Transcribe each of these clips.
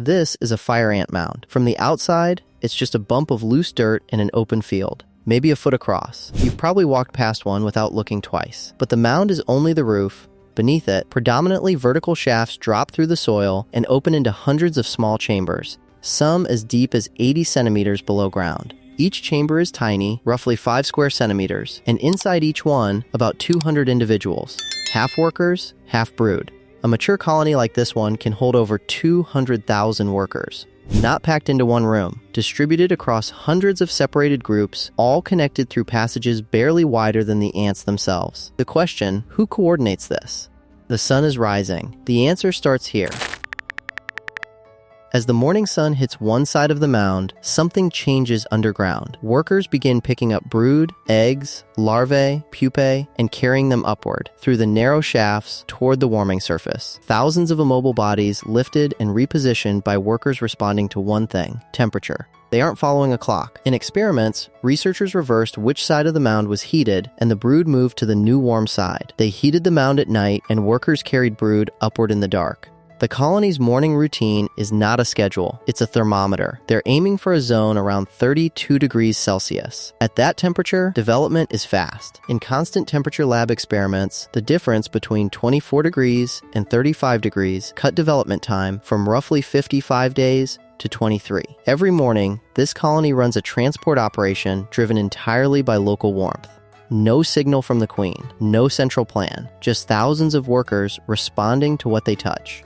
This is a fire ant mound. From the outside, it's just a bump of loose dirt in an open field, maybe a foot across. You've probably walked past one without looking twice. But the mound is only the roof. Beneath it, predominantly vertical shafts drop through the soil and open into hundreds of small chambers, some as deep as 80 centimeters below ground. Each chamber is tiny, roughly 5 square centimeters, and inside each one, about 200 individuals, half workers, half brood. A mature colony like this one can hold over 200,000 workers, not packed into one room, distributed across hundreds of separated groups, all connected through passages barely wider than the ants themselves. The question, who coordinates this? The sun is rising. The answer starts here. As the morning sun hits one side of the mound, something changes underground. Workers begin picking up brood, eggs, larvae, pupae, and carrying them upward through the narrow shafts toward the warming surface. Thousands of immobile bodies lifted and repositioned by workers responding to one thing: temperature. They aren't following a clock. In experiments, researchers reversed which side of the mound was heated, and the brood moved to the new warm side. They heated the mound at night, and workers carried brood upward in the dark. The colony's morning routine is not a schedule, it's a thermometer. They're aiming for a zone around 32 degrees Celsius. At that temperature, development is fast. In constant temperature lab experiments, the difference between 24 degrees and 35 degrees cut development time from roughly 55 days to 23. Every morning, this colony runs a transport operation driven entirely by local warmth. No signal from the queen, no central plan, just thousands of workers responding to what they touch.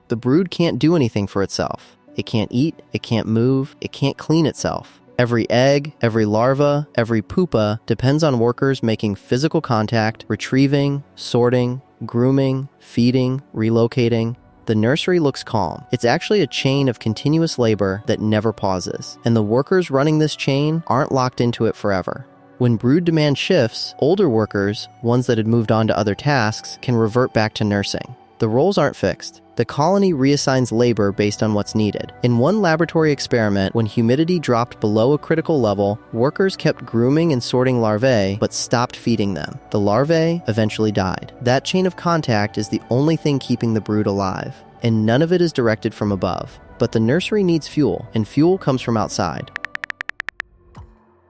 The brood can't do anything for itself. It can't eat, it can't move, it can't clean itself. Every egg, every larva, every pupa depends on workers making physical contact, retrieving, sorting, grooming, feeding, relocating. The nursery looks calm. It's actually a chain of continuous labor that never pauses, and the workers running this chain aren't locked into it forever. When brood demand shifts, older workers, ones that had moved on to other tasks, can revert back to nursing. The roles aren't fixed. The colony reassigns labor based on what's needed. In one laboratory experiment, when humidity dropped below a critical level, workers kept grooming and sorting larvae, but stopped feeding them. The larvae eventually died. That chain of contact is the only thing keeping the brood alive, and none of it is directed from above. But the nursery needs fuel, and fuel comes from outside.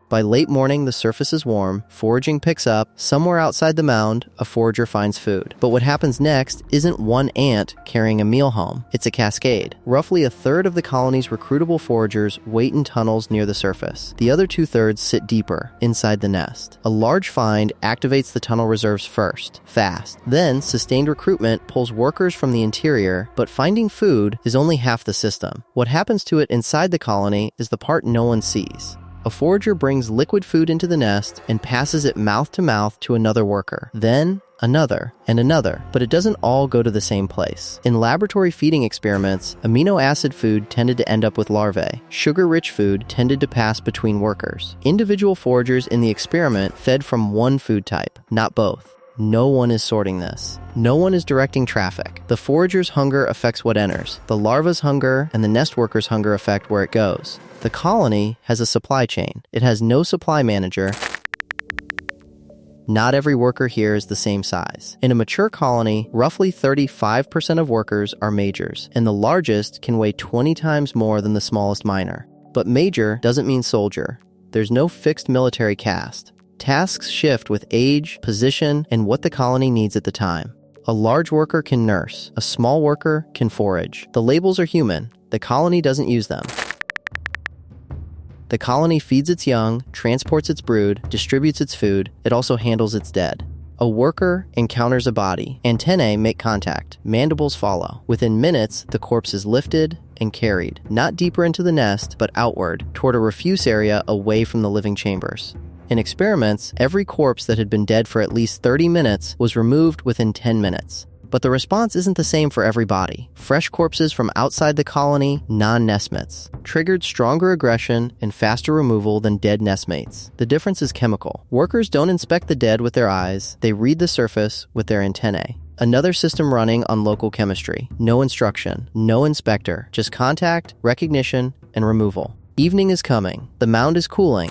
By late morning, the surface is warm, foraging picks up. Somewhere outside the mound, a forager finds food. But what happens next isn't one ant carrying a meal home. It's a cascade. Roughly a third of the colony's recruitable foragers wait in tunnels near the surface. The other 2/3 sit deeper, inside the nest. A large find activates the tunnel reserves first, fast. Then, sustained recruitment pulls workers from the interior, but finding food is only half the system. What happens to it inside the colony is the part no one sees. A forager brings liquid food into the nest and passes it mouth to mouth to another worker. Then, another, and another. But it doesn't all go to the same place. In laboratory feeding experiments, amino-acid food tended to end up with larvae. Sugar-rich food tended to pass between workers. Individual foragers in the experiment fed from one food type, not both. No one is sorting this. No one is directing traffic. The forager's hunger affects what enters. The larva's hunger and the nest worker's hunger affect where it goes. The colony has a supply chain. It has no supply manager. Not every worker here is the same size. In a mature colony, roughly 35% of workers are majors, and the largest can weigh 20 times more than the smallest minor. But major doesn't mean soldier. There's no fixed military caste. Tasks shift with age, position, and what the colony needs at the time. A large worker can nurse. A small worker can forage. The labels are human. The colony doesn't use them. The colony feeds its young, transports its brood, distributes its food. It also handles its dead. A worker encounters a body. Antennae make contact. Mandibles follow. Within minutes, the corpse is lifted and carried, not deeper into the nest, but outward, toward a refuse area away from the living chambers. In experiments, every corpse that had been dead for at least 30 minutes was removed within 10 minutes. But the response isn't the same for every body. Fresh corpses from outside the colony, non-nestmates, triggered stronger aggression and faster removal than dead nestmates. The difference is chemical. Workers don't inspect the dead with their eyes, they read the surface with their antennae. Another system running on local chemistry. No instruction, no inspector, just contact, recognition, and removal. Evening is coming. The mound is cooling.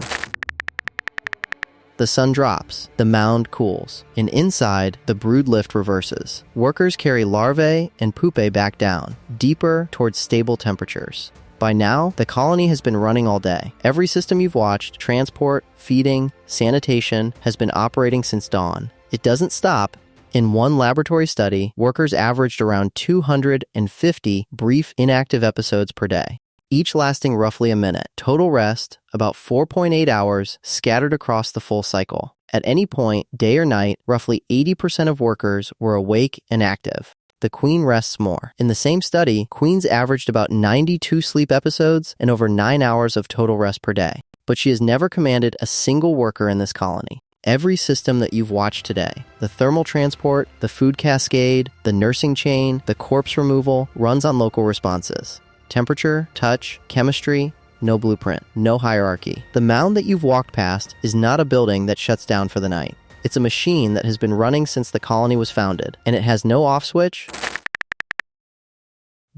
The sun drops, the mound cools, and inside, the brood lift reverses. Workers carry larvae and pupae back down, deeper towards stable temperatures. By now, the colony has been running all day. Every system you've watched, transport, feeding, sanitation, has been operating since dawn. It doesn't stop. In one laboratory study, workers averaged around 250 brief inactive episodes per day, each lasting roughly a minute. Total rest, about 4.8 hours, scattered across the full cycle. At any point, day or night, roughly 80% of workers were awake and active. The queen rests more. In the same study, queens averaged about 92 sleep episodes and over 9 hours of total rest per day. But she has never commanded a single worker in this colony. Every system that you've watched today, the thermal transport, the food cascade, the nursing chain, the corpse removal, runs on local responses. Temperature, touch, chemistry, no blueprint, no hierarchy. The mound that you've walked past is not a building that shuts down for the night. It's a machine that has been running since the colony was founded, and it has no off switch.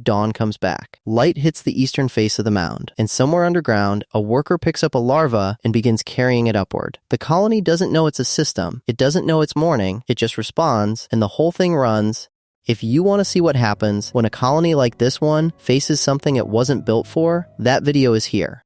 Dawn comes back. Light hits the eastern face of the mound, and somewhere underground, a worker picks up a larva and begins carrying it upward. The colony doesn't know it's a system. It doesn't know it's morning. It just responds, and the whole thing runs. If you want to see what happens when a colony like this one faces something it wasn't built for, that video is here.